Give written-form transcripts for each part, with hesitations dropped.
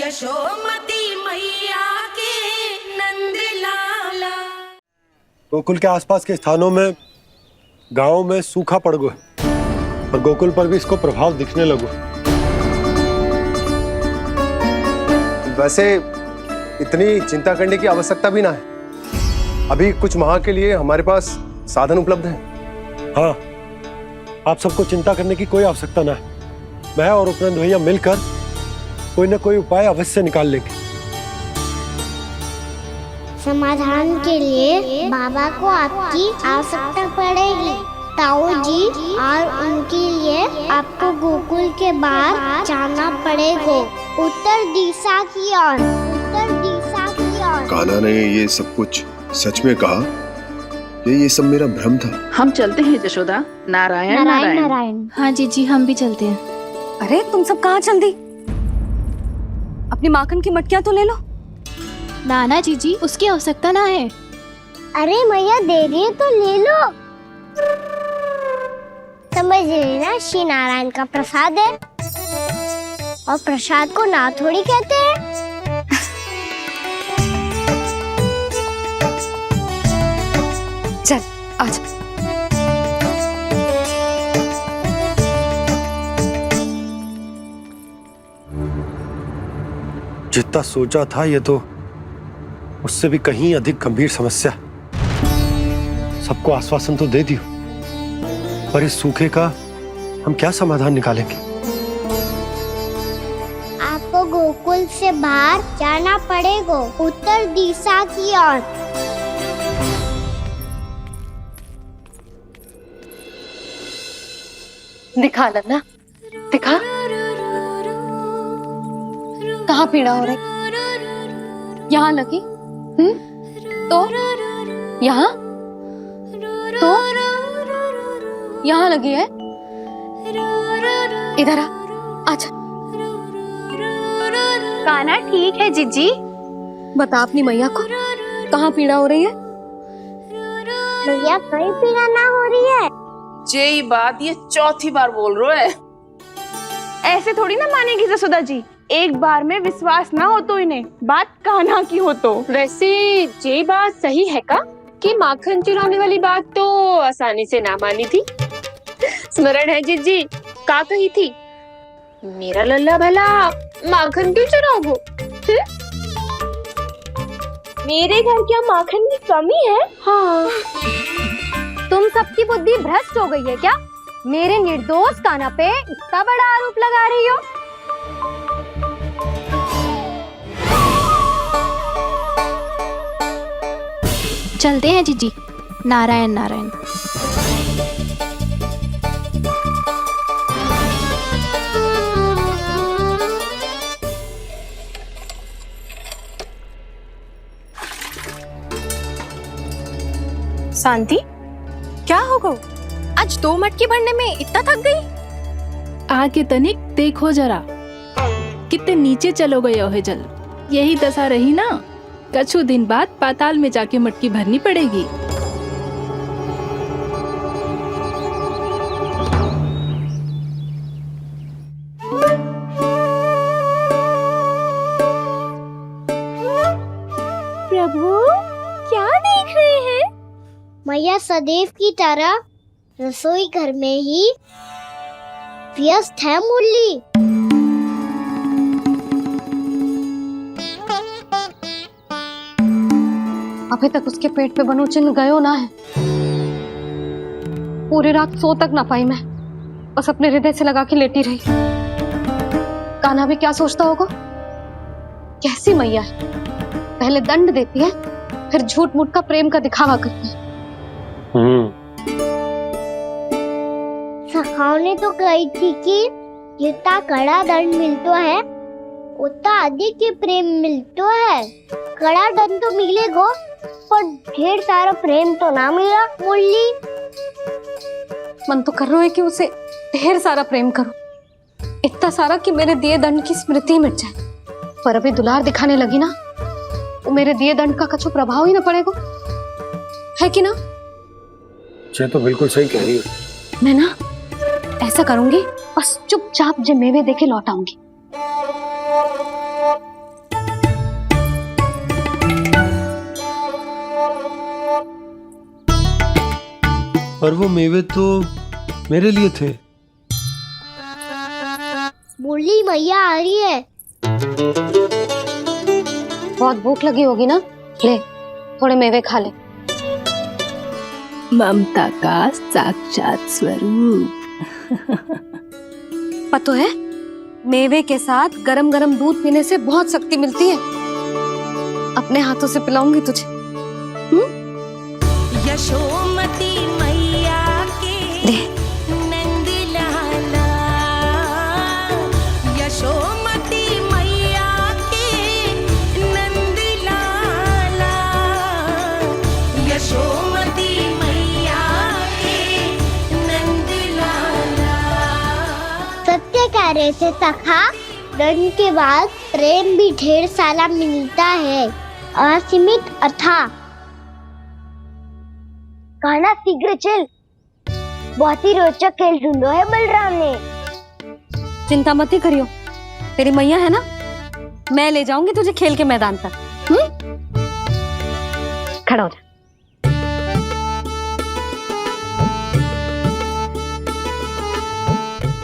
यशोमती मैया के नंद लाला। गोकुल के आसपास के स्थानों में, गांवों में सूखा पड़ गया और गोकुल पर भी इसको प्रभाव दिखने लगा। वैसे इतनी चिंता करने की आवश्यकता भी ना है। अभी कुछ माह के लिए हमारे पास साधन उपलब्ध हैं। हाँ, आप सबको चिंता करने की कोई आवश्यकता ना है। मैं और उपनंद भैया मिलकर कोई ना कोई उपाय अवश्य निकाल लेंगे। समाधान के लिए बाबा को आपकी आवश्यकता पड़ेगी। ताऊ जी और उनके लिए आपको गोकुल के बाहर जाना पड़ेगा, उत्तर दिशा की ओर, उत्तर दिशा की ओर। कान्हा ने ये सब कुछ सच में कहा या ये सब मेरा भ्रम था? हम चलते हैं जशोदा। नारायण नारायण नारायण। हाँ जी हम भी चलते हैं। अरे तुम सब कहाँ चल दी? अपनी माखन की मटकियाँ तो ले लो। नाना जी उसकी आवश्यकता ना है। अरे मैया दे रही है तो ले लो। समझ लेना, श्री नारायण का प्रसाद है और प्रसाद को ना थोड़ी कहते हैं। चल आज। जितना सोचा था ये तो उससे भी कहीं अधिक गंभीर समस्या। सबको आश्वासन तो दे दियो, पर इस सूखे का हम क्या समाधान निकालेंगे? आपको गोकुल से बाहर जाना पड़ेगा, उत्तर दिशा की ओर। दिखा लन्ना, दिखा। कहाँ पीड़ा हो रही? यहाँ लगी? तो यहाँ तो यहाँ लगी है। इधर आ, आजा। कान्हा ठीक है जीजी। बता अपनी मैया को कहाँ पीड़ा हो रही है? भैया कहीं पीड़ा ना हो रही है। यही बात ये चौथी बार बोल रहे है। ऐसे थोड़ी ना मानेगी जसोदा जी। एक बार में विश्वास ना हो तो इन्हें, बात कान्हा की हो तो। वैसे ये बात सही है का कि माखन चुराने वाली बात तो आसानी से ना मानी थी। स्मरण है जीजी का कही थी, मेरा लल्ला भला माखन क्यों चुराओगो? मेरे घर क्या माखन की कमी है? हाँ, तुम सबकी बुद्धि भ्रष्ट हो गई है क्या? मेरे निर्दोष कान्हा पे इतना बड़ा आरोप लगा रही हो? चलते हैं जीजी। नारायण नारायण। शांति, क्या हो गो? आज 2 मटकी भरने में इतना थक गई? आके तनिक देखो जरा, कितने नीचे चलो गए हो जल। यही दशा रही ना, कछु दिन बाद पाताल में जाके मटकी भरनी पड़ेगी। प्रभु क्या देख रहे हैं? मैया सदैव की तरह रसोई घर में ही व्यस्त है मुरली। अभी तक उसके पेट पे बनो चिन्ह गयो ना है। पूरी रात सो तक ना पाई मैं, बस अपने हृदय से लगा के लेटी रही। कान्हा भी क्या सोचता होगा? कैसी मैया है, पहले दंड देती है फिर झूठ मूठ का प्रेम का दिखावा करती है। सखाओं तो कही थी कि जितना कड़ा दंड मिलता है उतना अधिक ही प्रेम मिलता है। कड़ा दंड तो मिलेगा पर ढेर सारा प्रेम तो ना मिला मुरली। मन तो कर रहा है कि उसे ढेर सारा प्रेम करो, इतना सारा कि मेरे दिए दंड की स्मृति मिट जाए। पर अभी दुलार दिखाने लगी ना, तो मेरे दिए दंड का कछु प्रभाव ही ना पड़ेगा, है कि ना? ये तो बिल्कुल सही कह रही हो। मैं ना ऐसा करूंगी, बस चुपचाप जे मेवे देके लौट आऊंगी। पर वो मेवे तो मेरे लिए थे। बोली मैया आ रही है। बहुत भूख लगी होगी ना, ले थोड़े मेवे खा ले। ममता का साक्षात स्वरूप। पता है, मेवे के साथ गरम गरम दूध पीने से बहुत शक्ति मिलती है। अपने हाथों से पिलाऊंगी तुझे। यशोमती मैया के नंद लाला, यशोमती मैया के नंद लाला, यशोमती मैया के नंद लाला। सत्य कह रहे थे सखा, दंड के बाद प्रेम भी ढेर सारा मिलता है, असीमित अथाह। गाना शीघ्र चल, बहुत ही रोचक खेल ढूंढो है बलराम ने। चिंता मत ही करियो, तेरी मैया है ना, मैं ले जाऊंगी तुझे खेल के मैदान तक। खड़ा हो जा।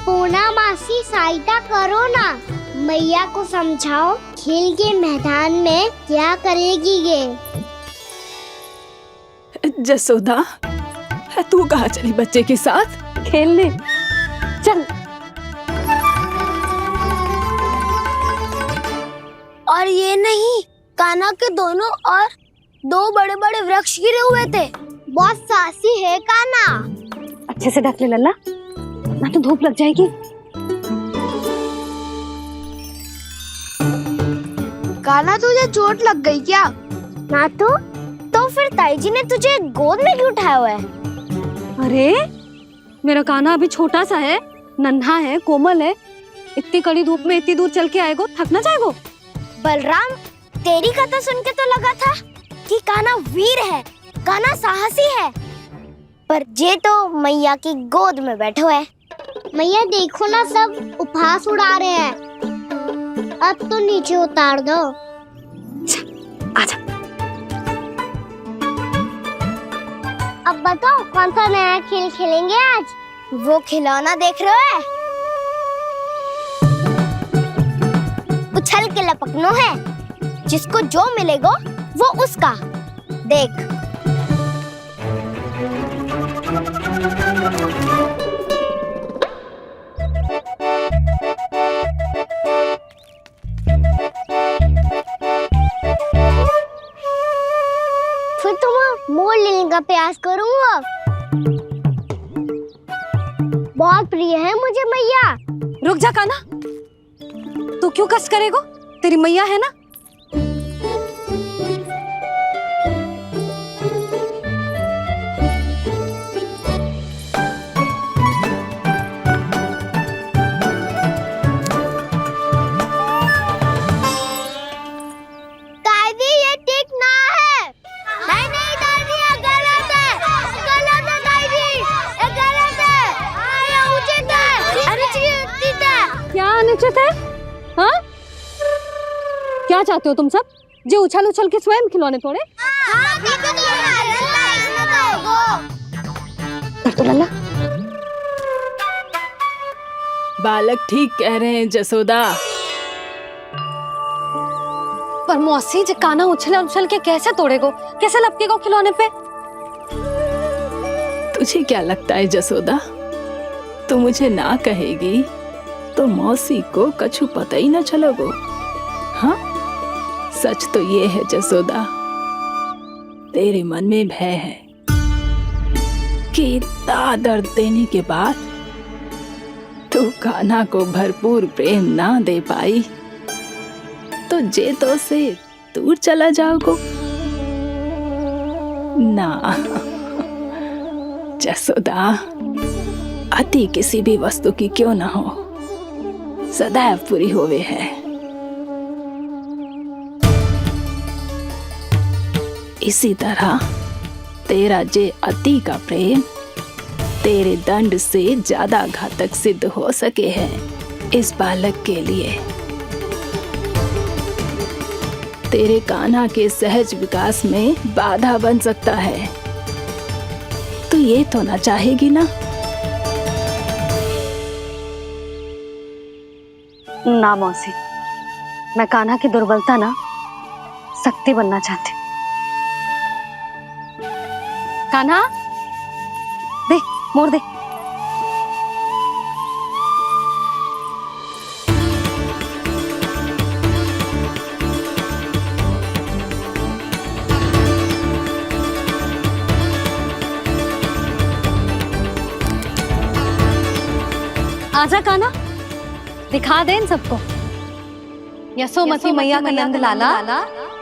पूना मासी सहायता करो ना, मैया को समझाओ खेल के मैदान में क्या करेगी ये। जसोदा, तू कहाँ चली बच्चे के साथ खेलने? चल। और ये नहीं, कान्हा के दोनों और दो बड़े बड़े वृक्ष गिरे हुए थे। बहुत साहसी है कान्हा। अच्छे से ढक ले लल्ला, ना तो धूप लग जाएगी। कान्हा तुझे चोट लग गई क्या? ना तो फिर ताई जी ने तुझे गोद में क्यों उठाया हुआ है? अरे मेरा कान्हा अभी छोटा सा है, नन्हा है, कोमल है। इतनी कड़ी धूप में इतनी दूर चल के आएगो, थक ना जाएगो। बलराम, तेरी कथा सुन के तो लगा था कि कान्हा वीर है, कान्हा साहसी है, पर ये तो मैया की गोद में बैठो है। मैया देखो ना, सब उपहास उड़ा रहे हैं। अब तो नीचे उतार दो। आजा। अब बताओ कौन सा नया खेल खेलेंगे आज? वो खिलौना देख रहे हो? उछल के लपकनो है, जिसको जो मिलेगा वो उसका। देख। फिर तुम मोड़ लेने का प्रयास करूंगा। बहुत प्रिय है मुझे मैया। रुक जा कान्हा, तू क्यों कष्ट करेगो? तेरी मैया है ना। दादी ये ठीक ना है। नहीं नहीं दादी, ये गलत है, गलत है दादी, ये गलत है, ये उचित है, अनुचित है। क्या अनुचित है? हाँ? क्या चाहते हो तुम सब? जो उछल उछल के स्वयं खिलौने तोड़े? हाँ, कर तो लल्ला। बालक ठीक कह रहे हैं जसोदा। पर मौसी, जो कान्हा उछल उछल के कैसे तोड़ेगो, कैसे लपकेगो खिलौने पे? तुझे क्या लगता है जसोदा, तू मुझे ना कहेगी तो मौसी को कछु पता ही ना चलोगो। हाँ, सच तो ये है जसोदा, तेरे मन में भय है कि इतना दर्द देने के बाद तू कान्हा को भरपूर प्रेम ना दे पाई तो जेतो से दूर चला जाओगो ना। जसोदा, अति किसी भी वस्तु की क्यों ना हो, सदैव पूरी होवे है। इसी तरह तेरा जे अति का प्रेम तेरे दंड से ज्यादा घातक सिद्ध हो सके है इस बालक के लिए। तेरे कान्हा के सहज विकास में बाधा बन सकता है। तो ये तो ना चाहेगी ना? ना मौसी, मैं कान्हा की दुर्बलता ना शक्ति बनना चाहती हूँ। कान्हा, दे मोड़ दे। आजा कान्हा, दिखा दे इन सबको यशोमती मैया का नंद लाला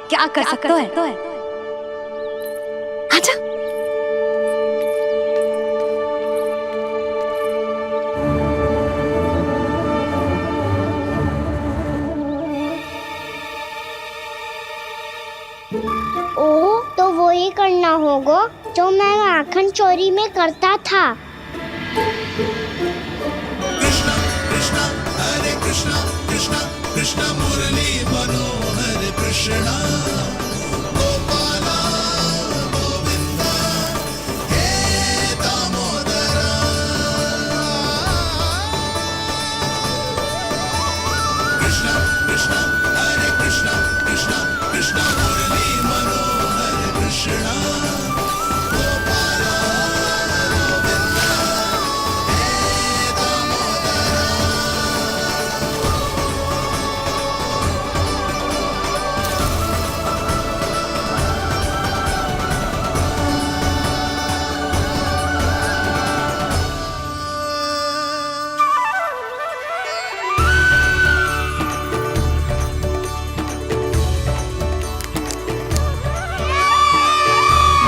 क्या कर सकता है। आजा। ओ तो वो ही करना होगा जो मैं माखन चोरी में करता था।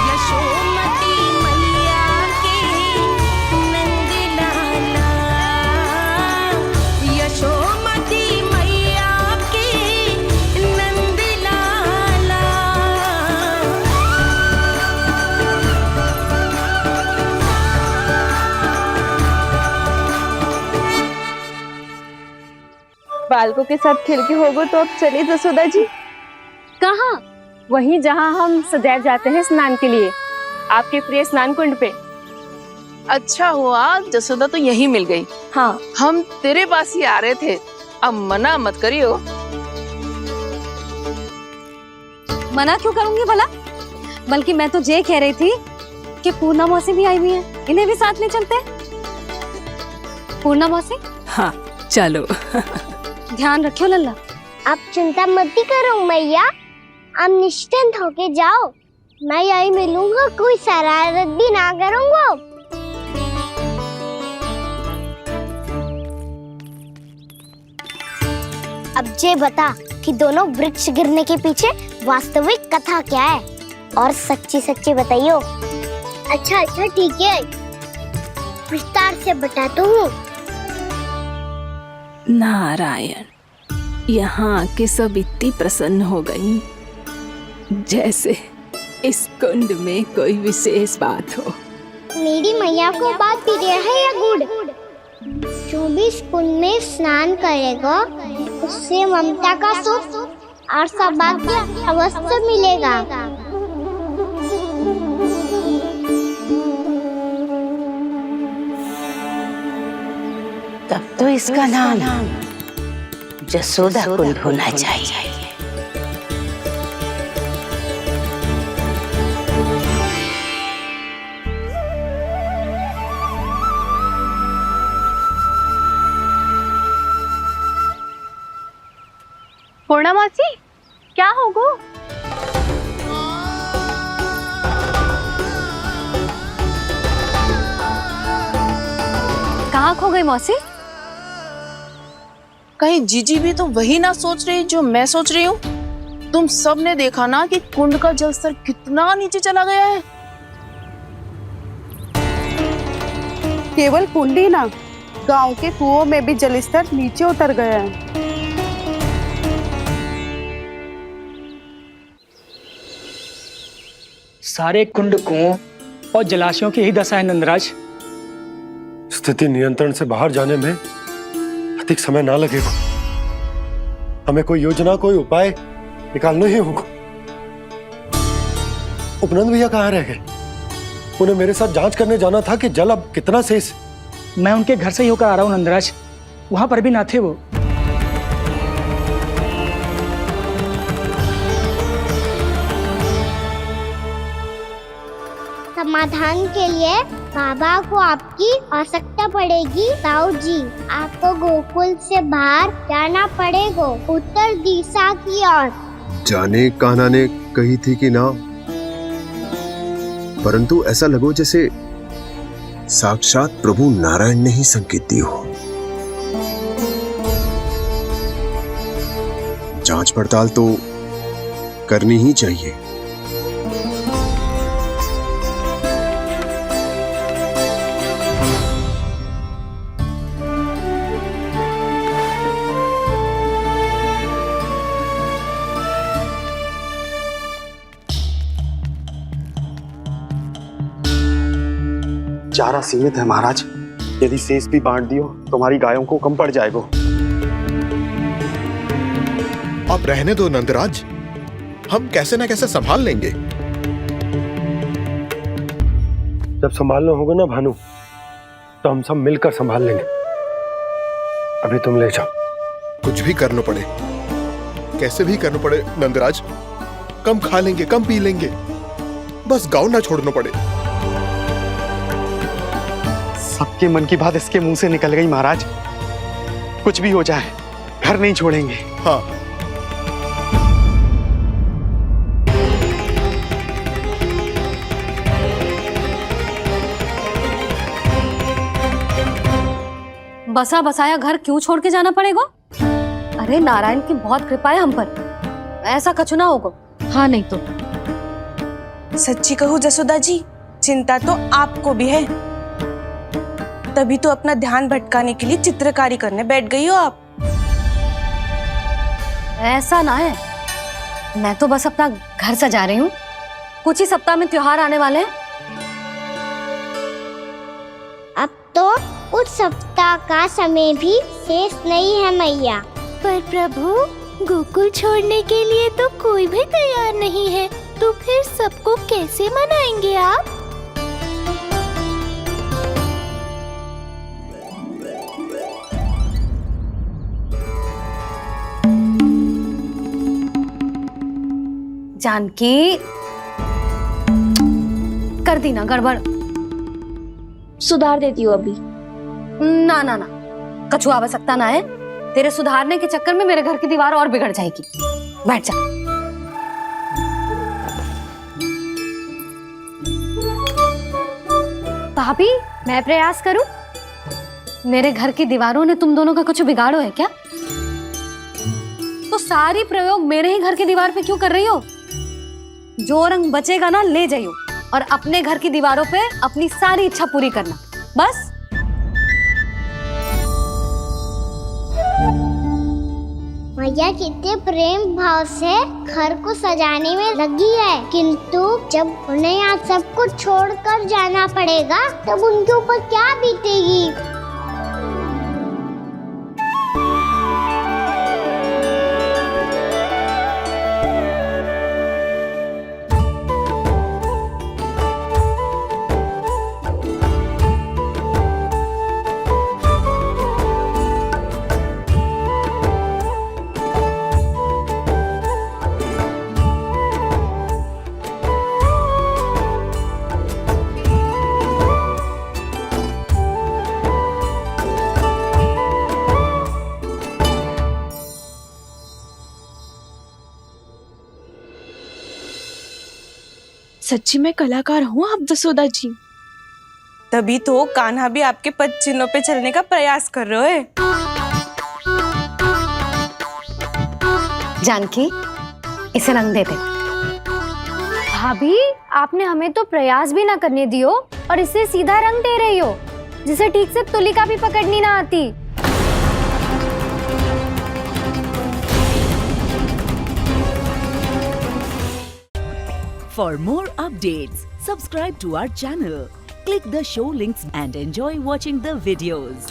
यशोमती मैया के नंद लाला, यशोमती मैया के नंद लाला। बालकों के साथ खेल के होगो तो अब चलिए जसोदा जी। कहाँ? वहीं जहाँ हम सदैव जाते हैं स्नान के लिए, आपके प्रिय स्नान कुंड पे। अच्छा हुआ जसोदा तो यहीं मिल गई। हाँ, हम तेरे पास ही आ रहे थे, अब मना मत करियो। मना क्यों करूंगी भला? बल्कि मैं तो ये कह रही थी कि पूर्णा मौसी भी आई हुई है, इन्हें भी साथ ले चलते हैं। पूर्णा मौसी, हाँ चलो। ध्यान रखियो लल्ला। आप चिंता मत करो मैया, आप निश्चिंत होके जाओ, मैं यही मिलूंगा, कोई शरारत भी ना करूंगा। अब ये बता कि दोनों वृक्ष गिरने के पीछे वास्तविक कथा क्या है, और सच्ची सच्ची बताइयो। अच्छा अच्छा ठीक है, विस्तार से बताता हूँ। नारायण, यहाँ के सब इतनी प्रसन्न हो गई जैसे इस कुंड में कोई विशेष बात हो। मेरी मैया को बात प्रिय है या गुड़? जो भी इस कुंड में स्नान करेगा उससे ममता का सुख और सौभाग्य अवश्य मिलेगा। तब तो इसका नाम जसोदा कुंड होना चाहिए। पूर्णा मौसी, क्या होगो? कहाँ खो गई मौसी? कहीं जीजी भी तो वही ना सोच रही जो मैं सोच रही हूँ। तुम सब ने देखा ना कि कुंड का जलस्तर कितना नीचे चला गया है। केवल कुंड ही ना, गांव के कुओं में भी जलस्तर नीचे उतर गया है। सारे कुंड, कुओं और जलाशयों की ही दशा है नंदराज। स्थिति नियंत्रण से बाहर जाने में अधिक समय ना लगेगा। हमें कोई योजना, कोई उपाय निकालना ही होगा। उपनंद भैया कहाँ रह गए? उन्हें मेरे साथ जांच करने जाना था कि जल अब कितना शेष। मैं उनके घर से ही होकर आ रहा हूँ नंदराज, वहां पर भी ना थे वो। समाधान के लिए बाबा को आपकी आवश्यकता पड़ेगी। ताऊ जी, आपको गोकुल से बाहर जाना पड़ेगा, उत्तर दिशा की ओर। जाने कान्हा ने कही थी कि ना, परंतु ऐसा लगो जैसे साक्षात प्रभु नारायण ने ही संकेत दी हो। जांच पड़ताल तो करनी ही चाहिए। चारा सीमित है महाराज, यदि शेष भी बांट दियो तो हमारी गायों को कम पड़ जाएगा। आप रहने दो नंदराज, हम कैसे ना कैसे संभाल लेंगे। जब संभालना होगा ना भानु, तो हम सब मिलकर संभाल लेंगे। अभी तुम ले जाओ। कुछ भी करना पड़े, कैसे भी करना पड़े नंदराज, कम खा लेंगे, कम पी लेंगे, बस गाँव ना छोड़ना पड़े। सबके मन की बात इसके मुंह से निकल गई महाराज, कुछ भी हो जाए घर नहीं छोड़ेंगे। हाँ, बसा बसाया घर क्यों छोड़ के जाना पड़ेगा? अरे नारायण की बहुत कृपा है हम पर, ऐसा कछु ना होगा। हाँ नहीं तो सच्ची कहूँ जसोदा जी, चिंता तो आपको भी है, तभी तो अपना ध्यान भटकाने के लिए चित्रकारी करने बैठ गई हो आप। ऐसा ना है, मैं तो बस अपना घर सजा रही हूँ। कुछ ही सप्ताह में त्योहार आने वाले हैं। अब तो कुछ सप्ताह का समय भी शेष नहीं है मैया। पर प्रभु, गोकुल छोड़ने के लिए तो कोई भी तैयार नहीं है, तो फिर सबको कैसे मनाएंगे आप? जानकी, कर दी ना गड़बड़। सुधार देती हूँ अभी। ना ना ना, कछु आवश्यकता ना है। तेरे सुधारने के चक्कर में मेरे घर की दीवार और बिगड़ जाएगी। बैठ जा। भाभी, मैं प्रयास करूं? मेरे घर की दीवारों ने तुम दोनों का कुछ बिगाड़ो है क्या? तो सारी प्रयोग मेरे ही घर की दीवार पे क्यों कर रही हो? जो रंग बचेगा ना ले जाइयो, और अपने घर की दीवारों पे अपनी सारी इच्छा पूरी करना, बस। मैया कितने प्रेम भाव से घर को सजाने में लगी है, किंतु जब उन्हें यहाँ सब कुछ छोड़कर जाना पड़ेगा तब उनके ऊपर क्या बीतेगी। सच्ची में कलाकार हूँ आप जसोदा जी, तभी तो कान्हा भी आपके पद चिन्हों पे चलने का प्रयास कर रहे हैं। जानकी, इसे रंग दे दे। भाभी, आपने हमें तो प्रयास भी ना करने दियो और इसे सीधा रंग दे रही हो, जिसे ठीक से तुलिका भी पकड़नी ना आती। For more updates, subscribe to our channel, click the show links and enjoy watching the videos.